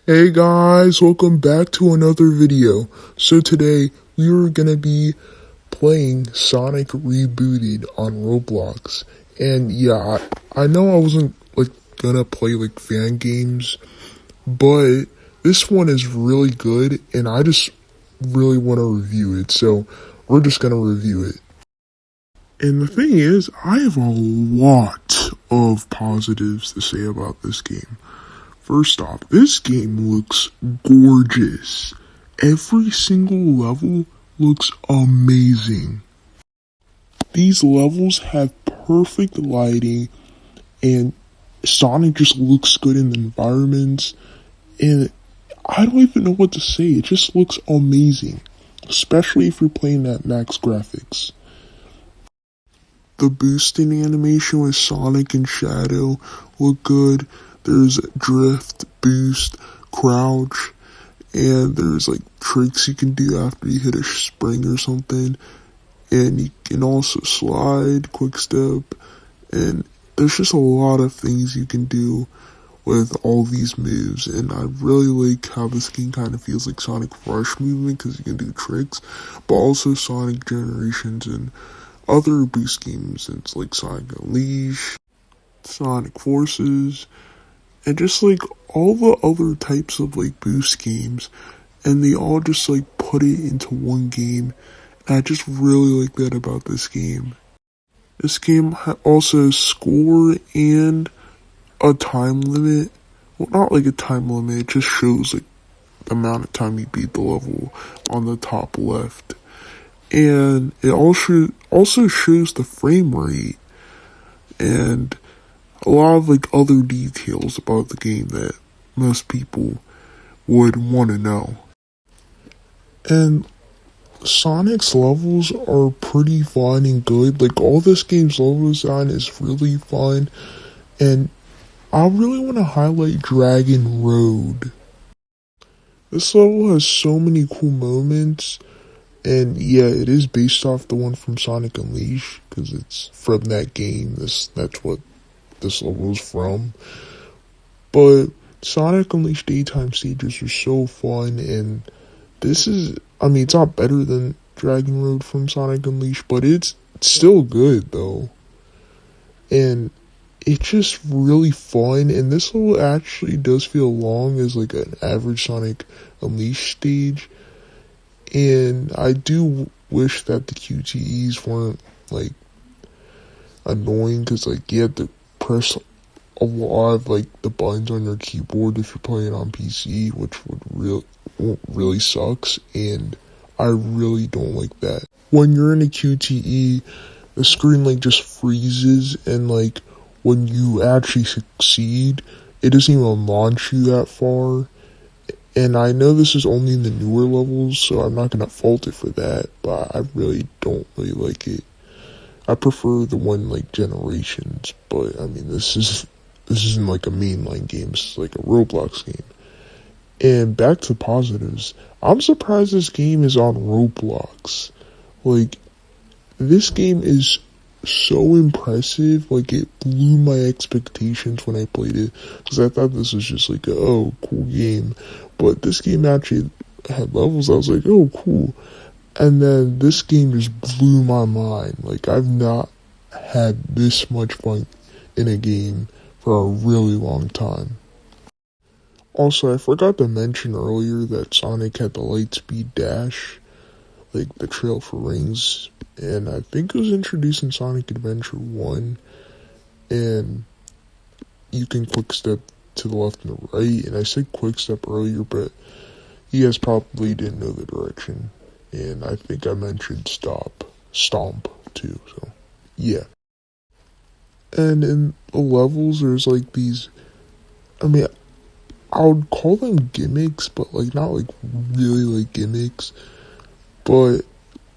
Hey guys, welcome back to another video. So today we are gonna be playing Sonic Rebooted on Roblox. And yeah, I know I wasn't gonna play fan games, but this one is really good and I just really want to review it. So we're just gonna review it. And the thing is, I have a lot of positives to say about this game. First off, this game looks gorgeous. Every single level looks amazing. These levels have perfect lighting, and Sonic just looks good in the environments, and I don't even know what to say. It just looks amazing, especially if you're playing at max graphics. The boosting animation with Sonic and Shadow look good. There's drift, boost, crouch, and there's tricks you can do after you hit a spring or something. And you can also slide, quick step, and there's just a lot of things you can do with all these moves. And I really like how this game kind of feels like Sonic Rush movement because you can do tricks, but also Sonic Generations and other boost games. It's like Sonic Unleash, Sonic Forces, and just all the other types of boost games, and they all just put it into one game. And I just really like that about this game. This game also has score and a time limit. Well, not a time limit, it just shows the amount of time you beat the level on the top left. And it also shows the frame rate and a lot of other details about the game that most people would want to know. And Sonic's levels are pretty fun and good. All this game's level design is really fun. And I really want to highlight Dragon Road. This level has so many cool moments. And yeah, it is based off the one from Sonic Unleash, because it's from that game. That's what this level is from. But Sonic Unleash daytime stages are so fun, and this is, it's not better than Dragon Road from Sonic Unleash, but it's still good though. And it's just really fun, and this level actually does feel long as an average Sonic Unleash stage. And I do wish that the QTEs weren't annoying, because you had to press a lot of the buttons on your keyboard if you're playing on PC, which really sucks, and I really don't like that. When you're in a QTE, the screen just freezes, and when you actually succeed, it doesn't even launch you that far. And I know this is only in the newer levels, so I'm not gonna fault it for that, but I really don't really like it. I prefer the one Generations, but this isn't a mainline game, this is a Roblox game. And back to positives, I'm surprised this game is on Roblox. This game is so impressive, it blew my expectations when I played it, because I thought this was just cool game, but this game actually had levels. I was oh cool, and then this game just blew my mind. I've not had this much fun in a game for a really long time. Also, I forgot to mention earlier that Sonic had the Lightspeed Dash, the Trail for Rings, and I think it was introduced in Sonic Adventure 1, and you can quick step to the left and the right, and I said quick step earlier, but you guys probably didn't know the direction, and I think I mentioned stomp too, so yeah. And in the levels, there's these, I would call them gimmicks, but not really gimmicks, but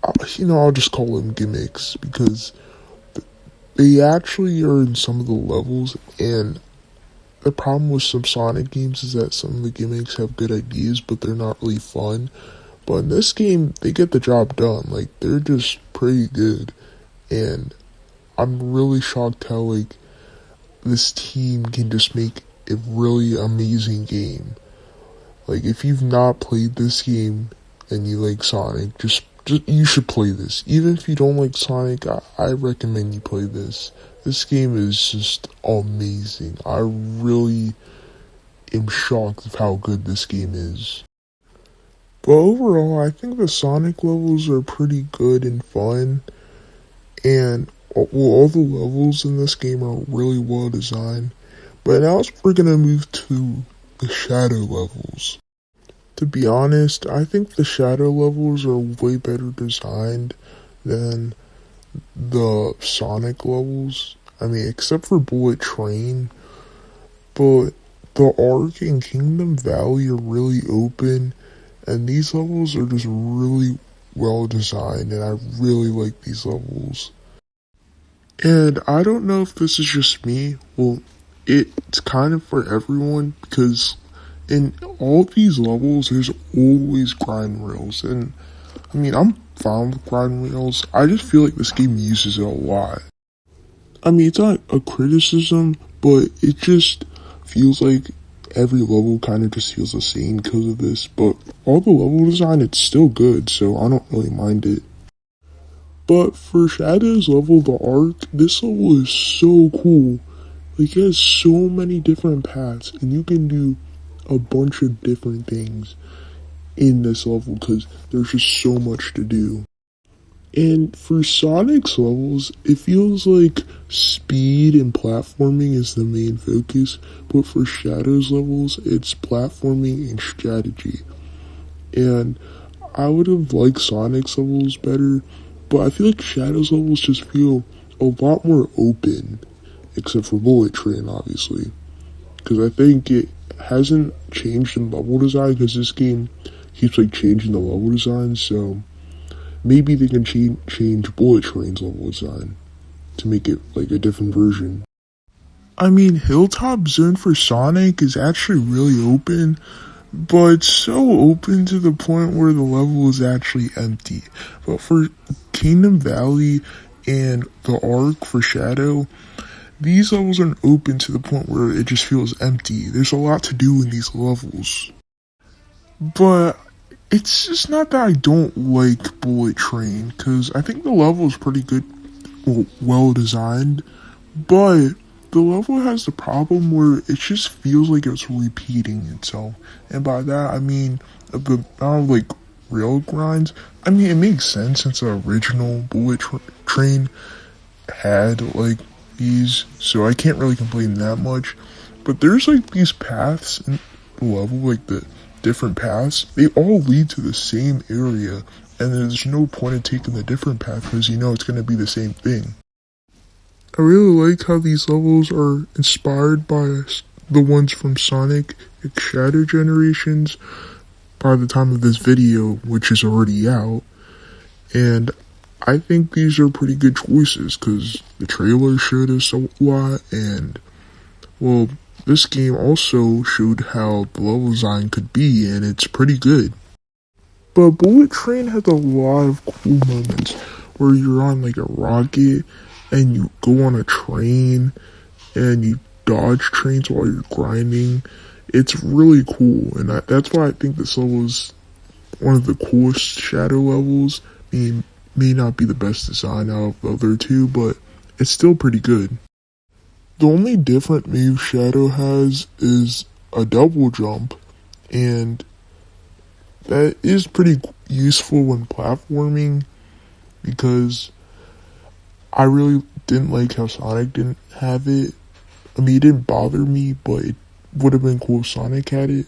I'll just call them gimmicks, because they actually are in some of the levels. And the problem with some Sonic games is that some of the gimmicks have good ideas, but they're not really fun. But in this game, they get the job done. They're just pretty good. And I'm really shocked how this team can just make a really amazing game. Like, if you've not played this game and you like Sonic, just you should play this. Even if you don't like Sonic, I recommend you play this. This game is just amazing. I really am shocked of how good this game is. But overall, I think the Sonic levels are pretty good and fun. And all the levels in this game are really well designed. But now we're gonna move to the shadow levels. To be honest, I think the shadow levels are way better designed than the Sonic levels. I mean, except for Bullet Train. But the Ark and Kingdom Valley are really open. And these levels are just really well designed. And I really like these levels. And I don't know if this is just me. Well, it's kind of for everyone because in all these levels, there's always grind rails. And I mean, I'm fine with grind rails. I just feel like this game uses it a lot. I mean, it's not a criticism, but it just feels like every level kind of just feels the same because of this. But all the level design, it's still good, so I don't really mind it. But for Shadow's level, the Ark, this level is so cool. Like, it has so many different paths, and you can do a bunch of different things in this level because there's just so much to do. And for Sonic's levels, it feels like speed and platforming is the main focus, but for Shadow's levels, it's platforming and strategy. And I would have liked Sonic's levels better, but I feel like Shadow's levels just feel a lot more open, except for Bullet Train, obviously. Because I think it hasn't changed in level design, because this game keeps like changing the level design, so maybe they can change Bullet Train's level design to make it like a different version. I mean, Hilltop Zone for Sonic is actually really open, but it's so open to the point where the level is actually empty. But for Kingdom Valley and the Ark for Shadow, these levels aren't open to the point where it just feels empty. There's a lot to do in these levels. But it's just not that I don't like Bullet Train, because I think the level is pretty good, well designed, but the level has the problem where it just feels like it's repeating itself. And by that, I mean the amount of like rail grinds. I mean, it makes sense since the original Bullet Train had like these, so I can't really complain that much. But there's like these paths in the level, like the different paths, they all lead to the same area, and there's no point in taking the different path because you know it's going to be the same thing. I really like how these levels are inspired by the ones from Sonic Shadow Generations by the time of this video, which is already out. And I think these are pretty good choices because the trailer showed us a lot, and well, this game also showed how the level design could be, and it's pretty good. But Bullet Train has a lot of cool moments where you're on like a rocket and you go on a train and you dodge trains while you're grinding. It's really cool, and that's why I think this level is one of the coolest Shadow levels. I mean, may not be the best design out of the other two, but it's still pretty good. The only different move Shadow has is a double jump, and that is pretty useful when platforming because I really didn't like how Sonic didn't have it. I mean, it didn't bother me, but it would have been cool if Sonic had it.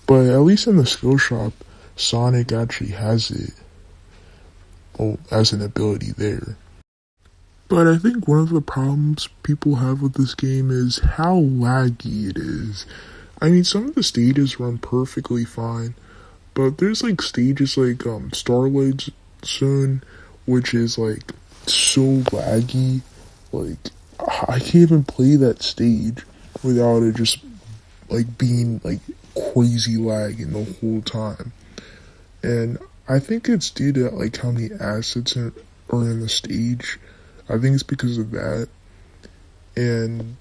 But at least in the skill shop, Sonic actually has it. Oh, as an ability there. But I think one of the problems people have with this game is how laggy it is. I mean, some of the stages run perfectly fine, but there's like stages like Starlight Zone, which is like so laggy. Like, I can't even play that stage without it just like being like crazy lagging the whole time. And I think it's due to like how many assets are in the stage. I think it's because of that. And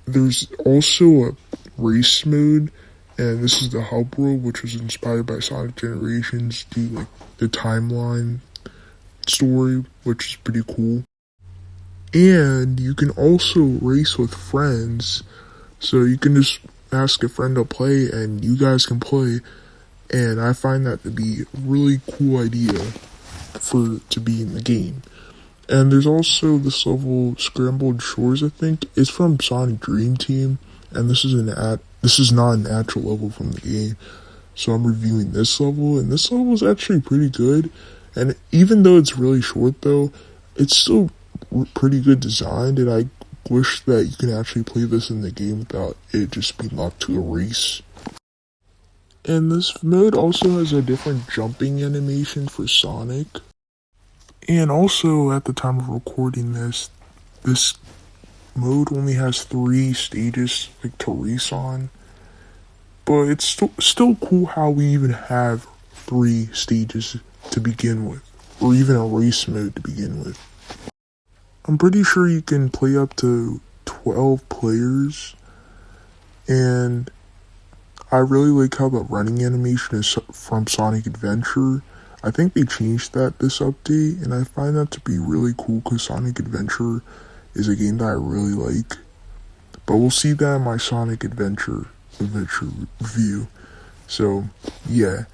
there's also a race mode, And this is the hub world, which was inspired by Sonic Generations, like the timeline story, which is pretty cool. And you can also race with friends, so you can just ask a friend to play and you guys can play. And I find that to be a really cool idea to be in the game. And there's also this level, Scrambled Shores, I think. It's from Sonic Dream Team, and this is not an actual level from the game. So I'm reviewing this level, and this level is actually pretty good. And even though it's really short though, it's still pretty good designed, and I wish that you can actually play this in the game without it just being locked to a race. And this mode also has a different jumping animation for Sonic. And also, at the time of recording this mode only has 3 stages like to race on. But it's still cool how we even have 3 stages to begin with, or even a race mode to begin with. I'm pretty sure you can play up to 12 players, and I really like how the running animation is from Sonic Adventure. I think they changed that this update, and I find that to be really cool because Sonic Adventure is a game that I really like. But we'll see that in my Sonic Adventure review. So, yeah.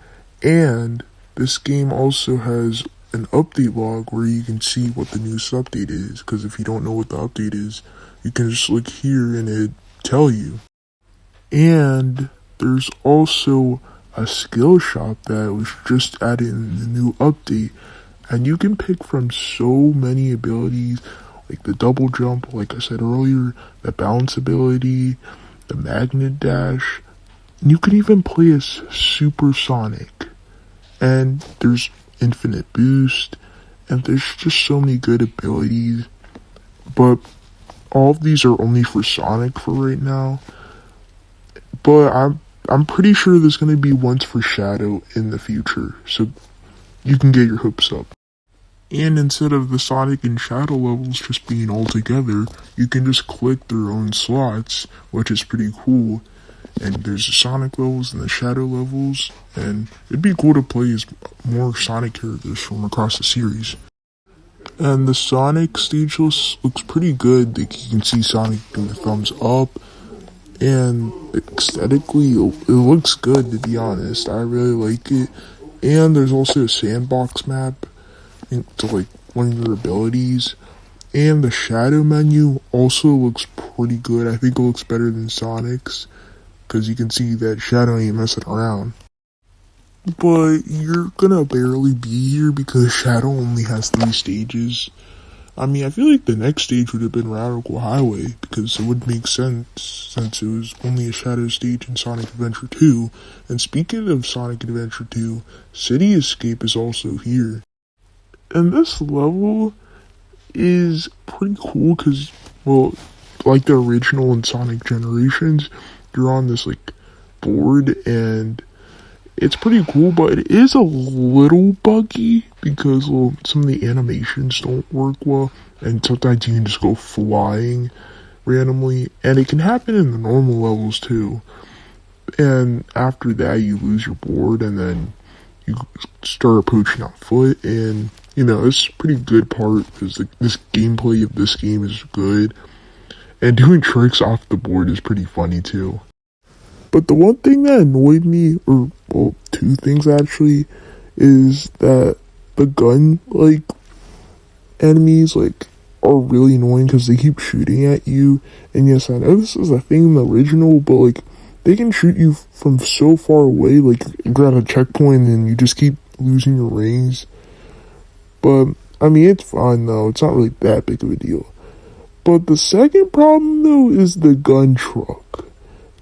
And this game also has an update log where you can see what the newest update is, because if you don't know what the update is, you can just look here and it'll tell you. And there's also a skill shop that was just added in the new update, and you can pick from so many abilities, like the double jump, like I said earlier, the bounce ability, the magnet dash, and you can even play as Super Sonic, and there's infinite boost, and there's just so many good abilities. But all of these are only for Sonic for right now, but I'm pretty sure there's going to be ones for Shadow in the future, so you can get your hopes up. And instead of the Sonic and Shadow levels just being all together, you can just click their own slots, which is pretty cool. And there's the Sonic levels and the Shadow levels, and it'd be cool to play as more Sonic characters from across the series. And the Sonic stage list looks pretty good. Like, you can see Sonic doing the thumbs up, and aesthetically it looks good, to be honest. I really like it. And there's also a sandbox map to like one of your abilities, and the Shadow menu also looks pretty good. I think it looks better than Sonic's, because you can see that Shadow ain't messing around. But you're gonna barely be here because Shadow only has 3 stages. I mean, I feel like the next stage would have been Radical Highway, because it would make sense since it was only a Shadow stage in Sonic Adventure 2. And speaking of Sonic Adventure 2, City Escape is also here. And this level is pretty cool because, well, like the original in Sonic Generations, you're on this like board, and it's pretty cool, but it is a little buggy because, well, some of the animations don't work well, and sometimes you can just go flying randomly, and it can happen in the normal levels too. And after that, you lose your board, and then you start approaching on foot, and it's a pretty good part because this gameplay of this game is good, and doing tricks off the board is pretty funny too. But the one thing that annoyed me, or well, 2 things actually, is that the gun enemies are really annoying because they keep shooting at you. And yes, I know this is a thing in the original, but they can shoot you from so far away. Like, you're at a checkpoint and you just keep losing your rings. But I mean, it's fine though. It's not really that big of a deal. But the second problem though is the gun truck,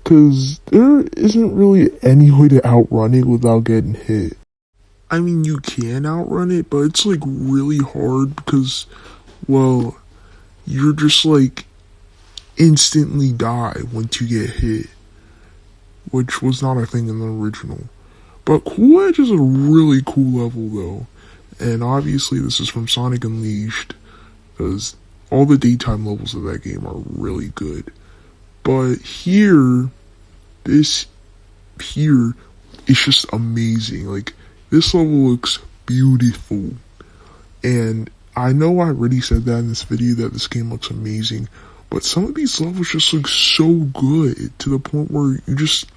because there isn't really any way to outrun it without getting hit. I mean, you can outrun it, but it's really hard because, well, you're just instantly die once you get hit, which was not a thing in the original. But Cool Edge is a really cool level though, and obviously this is from Sonic Unleashed, because all the daytime levels of that game are really good. But here, this up here, it's just amazing. Like, this level looks beautiful. And I know I already said that in this video that this game looks amazing, but some of these levels just look so good to the point where you just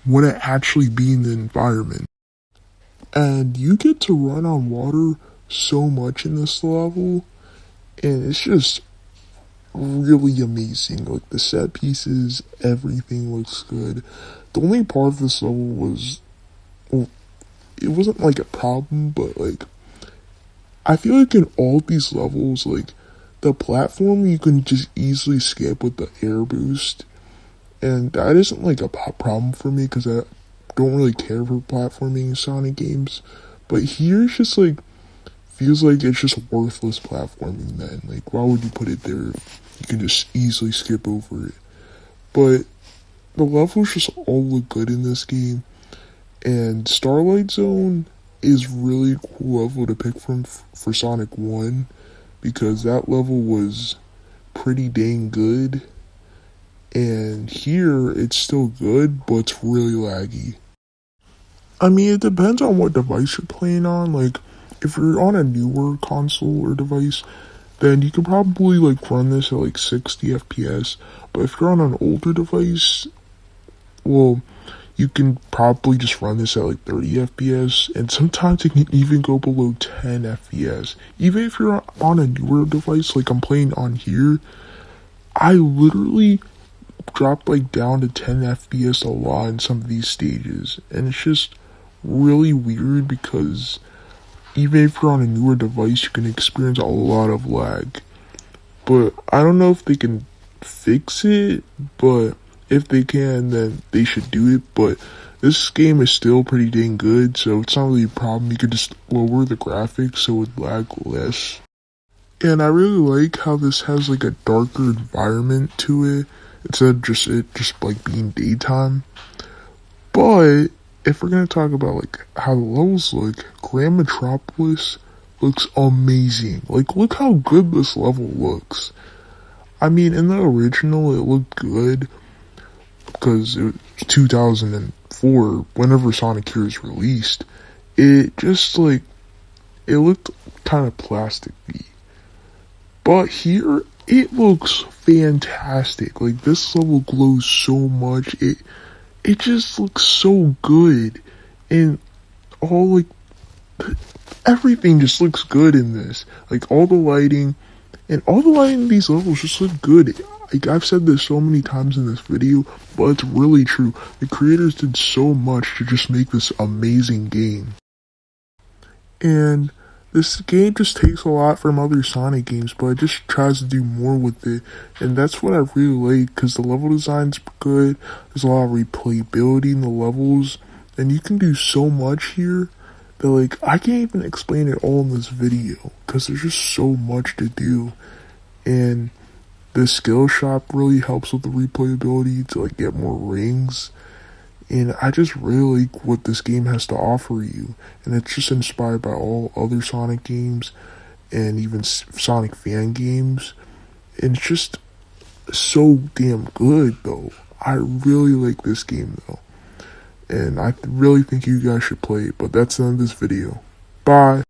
want to actually be in the environment. And you get to run on water so much in this level, and it's just really amazing. Like, the set pieces, everything looks good. The only part of this level was, well, it wasn't like a problem, but like, I feel like in all these levels, like, the platform you can just easily skip with the air boost, and that isn't like a problem for me because I don't really care for platforming in Sonic games. But here it's just like, feels like it's just worthless platforming then. Like, why would you put it there? You can just easily skip over it. But the levels just all look good in this game, and Starlight Zone is really cool level to pick from for Sonic 1 because that level was pretty dang good. And here it's still good, but it's really laggy. I mean, it depends on what device you're playing on. Like, if you're on a newer console or device, then you can probably like run this at like 60 FPS. But if you're on an older device, well, you can probably just run this at like 30 FPS, and sometimes it can even go below 10 FPS. Even if you're on a newer device, like I'm playing on here, I literally dropped like down to 10 FPS a lot in some of these stages, and it's just really weird because even if you're on a newer device, you can experience a lot of lag. But I don't know if they can fix it, but if they can, then they should do it. But this game is still pretty dang good, so it's not really a problem. You could just lower the graphics so it would lag less. And I really like how this has like a darker environment to it instead of just like being daytime. But if we're gonna talk about like how the levels look, Grand Metropolis looks amazing. Like, look how good this level looks. I mean, in the original it looked good because it was 2004, whenever Sonic Heroes released. It just like, it looked kind of plasticky. But here, it looks fantastic. Like, this level glows so much. It just looks so good. And all, like, everything just looks good in this. Like, all the lighting. And all the lighting in these levels just look good. Like, I've said this so many times in this video, but it's really true. The creators did so much to just make this amazing game. And this game just takes a lot from other Sonic games, but it just tries to do more with it. And that's what I really like, because the level design's good, there's a lot of replayability in the levels, and you can do so much here that, like, I can't even explain it all in this video, because there's just so much to do. And the skill shop really helps with the replayability to, like, get more rings. And I just really like what this game has to offer you. And it's just inspired by all other Sonic games and even Sonic fan games. And it's just so damn good, though. I really like this game, though. And I really think you guys should play it. But that's the end of this video. Bye.